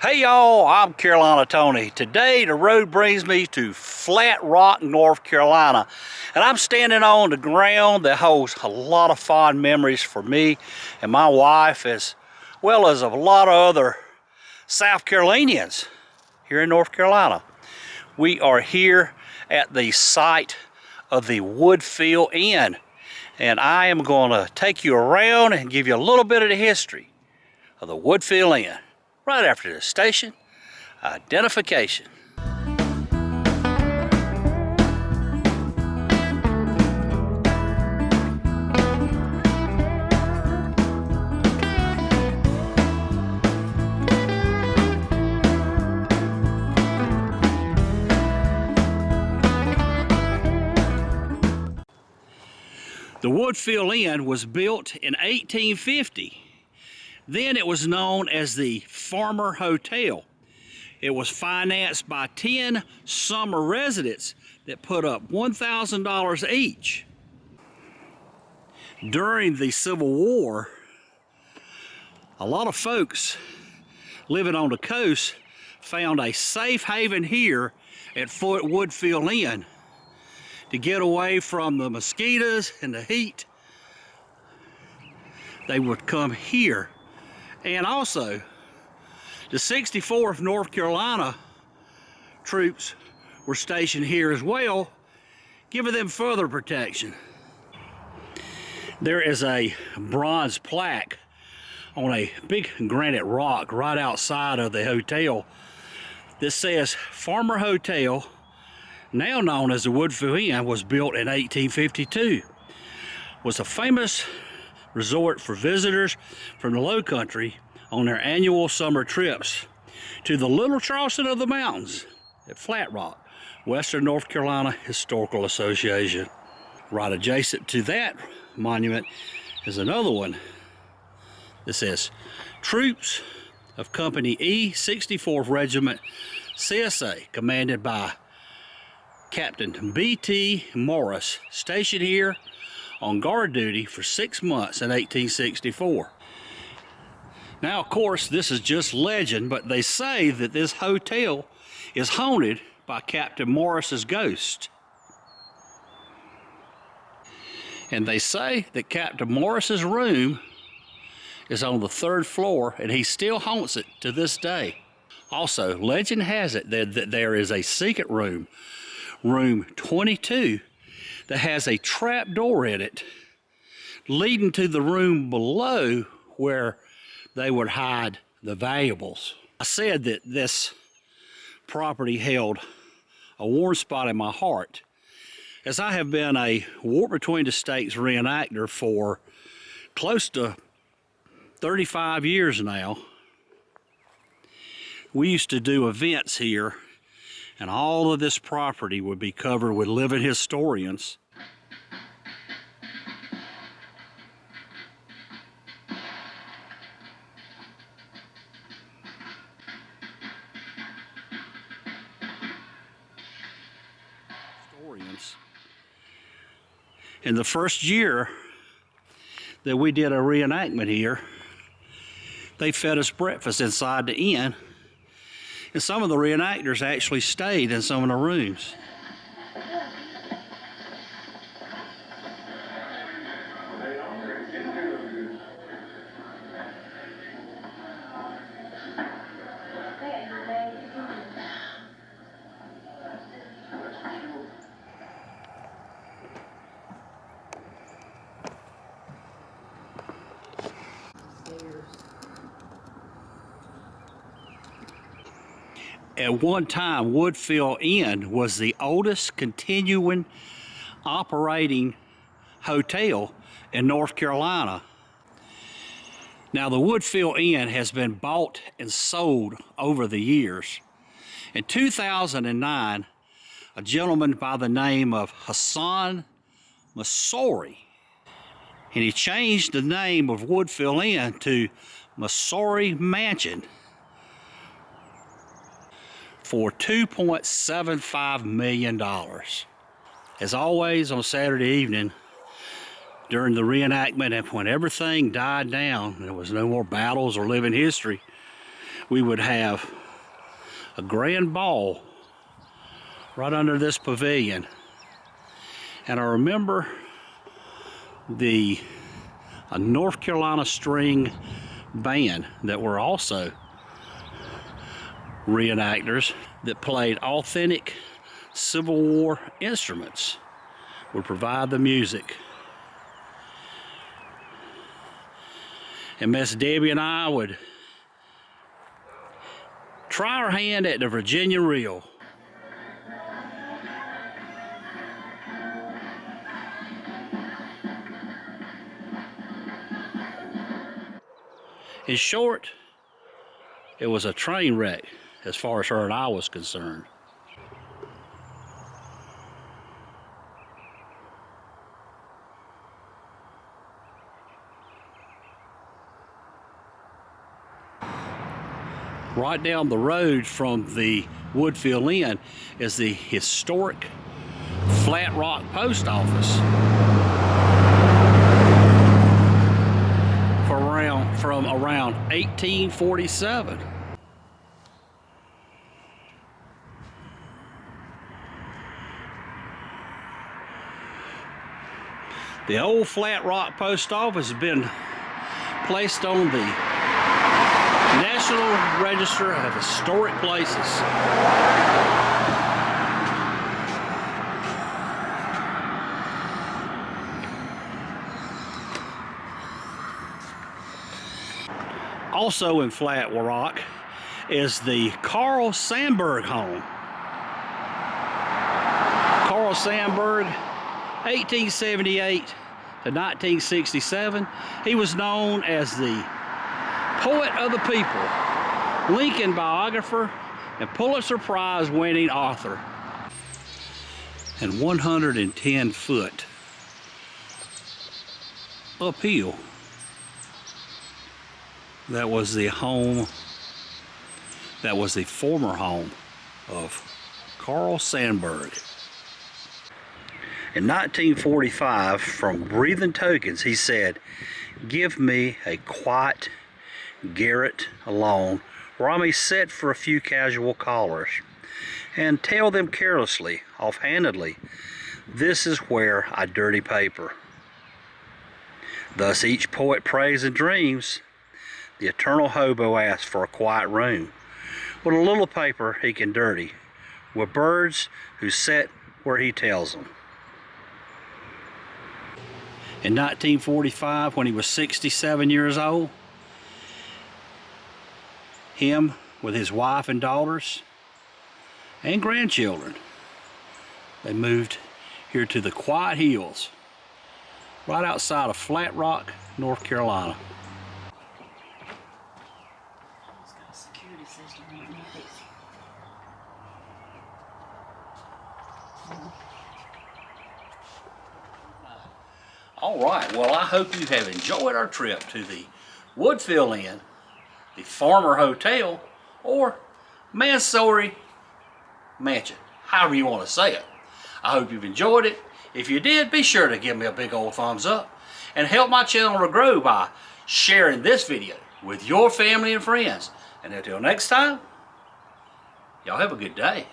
Hey y'all, I'm Carolina Tony. Today the road brings me to Flat Rock, North Carolina, and I'm standing on the ground that holds a lot of fond memories for me and my wife, as well as a lot of other South Carolinians here in North Carolina. We are here at the site of the Woodfield Inn, and I am going to take you around and give you a little bit of the history of the Woodfield Inn right after the station identification. The Woodfield Inn was built in 1850. Then it was known as the Farmer Hotel. It was financed by 10 summer residents that put up $1,000 each. During the Civil War, a lot of folks living on the coast found a safe haven here at Fort Woodfield Inn to get away from the mosquitoes and the heat. They would come here. And also, the 64th North Carolina troops were stationed here as well, giving them further protection. There is a bronze plaque on a big granite rock right outside of the hotel. This says Farmer Hotel, now known as the Woodfield Inn, was built in 1852. Was a famous resort for visitors from the low country on their annual summer trips to the Little Charleston of the Mountains at Flat Rock, Western North Carolina Historical Association. Right adjacent to that monument is another one that says Troops of Company E, 64th Regiment CSA, commanded by Captain B.T. Morris, stationed here on guard duty for 6 months in 1864. Now, of course, this is just legend, but they say that this hotel is haunted by Captain Morris's ghost. And they say that Captain Morris's room is on the 3rd floor, and he still haunts it to this day. Also, legend has it that there is a secret room, room 22, that has a trap door in it leading to the room below where they would hide the valuables. I said that this property held a warm spot in my heart, as I have been a War Between the States reenactor for close to 35 years now. We used to do events here, and all of this property would be covered with living historians. In the first year that we did a reenactment here, they fed us breakfast inside the inn, and some of the reenactors actually stayed in some of the rooms. At one time, Woodfield Inn was the oldest continuing operating hotel in North Carolina. Now, the Woodfield Inn has been bought and sold over the years. In 2009, a gentleman by the name of Hassan Masori, and he changed the name of Woodfield Inn to Masori Mansion for $2.75 million. As always, on Saturday evening, during the reenactment, and when everything died down, there was no more battles or living history, we would have a grand ball right under this pavilion. And I remember a North Carolina string band that were also reenactors that played authentic Civil War instruments would provide the music. And Miss Debbie and I would try our hand at the Virginia reel. In short, it was a train wreck as far as her and I was concerned. Right down the road from the Woodfield Inn is the historic Flat Rock Post Office. From around 1847. The old Flat Rock Post Office has been placed on the National Register of Historic Places. Also in Flat Rock is the Carl Sandburg home. Carl Sandburg, 1878 to 1967. He was known as the poet of the people, Lincoln biographer, and Pulitzer Prize winning author. And 110 foot uphill, that was the home, that was the former home of Carl Sandburg. In 1945, from Breathing Tokens, he said, "Give me a quiet garret alone where I may sit for a few casual callers and tell them carelessly, offhandedly, this is where I dirty paper." Thus each poet prays and dreams. The eternal hobo asks for a quiet room with a little paper he can dirty, with birds who sit where he tells them. In 1945, when he was 67 years old, him with his wife and daughters and grandchildren, they moved here to the Quiet Hills, right outside of Flat Rock, North Carolina. All right, well, I hope you have enjoyed our trip to the Woodfield Inn, the Farmer Hotel, or Mansory Mansion, however you want to say it. I hope you've enjoyed it. If you did, be sure to give me a big old thumbs up and help my channel to grow by sharing this video with your family and friends. And until next time, y'all have a good day.